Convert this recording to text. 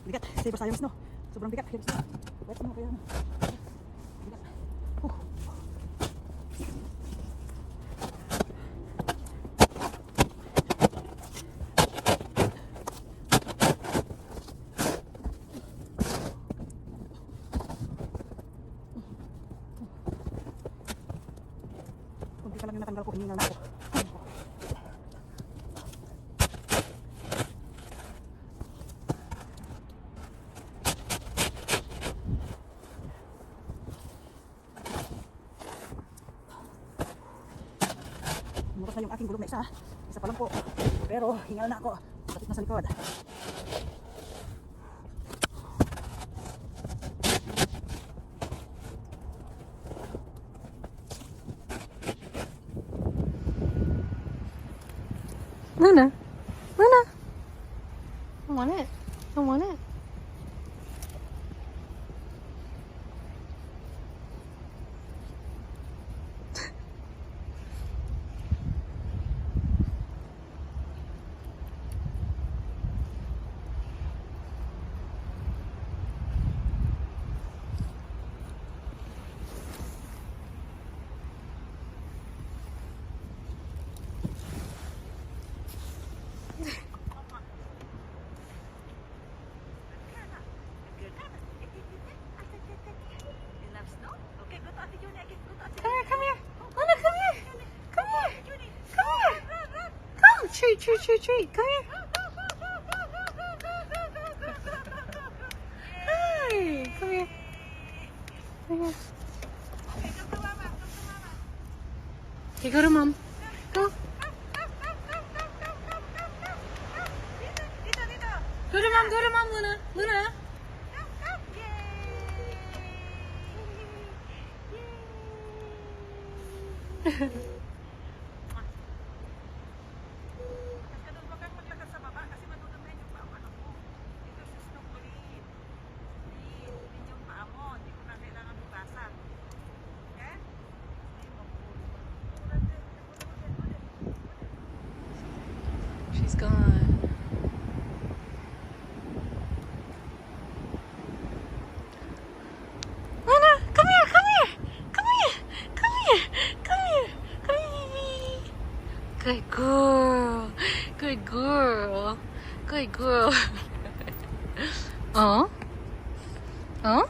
Bigat. Savers tayo, Snow. Sobrang bigat. Heavy snow. Wet snow, kaya ano. Bigat. Kunti ka lang yung natanggal ko, hiningal na ako. Bukas na yung aking gulong na isa. Isa pa lang po. Pero hingal na ako. Sakit na sa likod. Luna, Luna. I want it. I want it. Treat, treat, treat, treat. Come here. Hi. Come here. Come here. Okay, go to mom. Go. Go to mom. Go to mom, Luna. Luna. She's gone. Luna, come here, come here, come here, come here, come here, come here. Good girl, good girl, good girl. Oh, oh.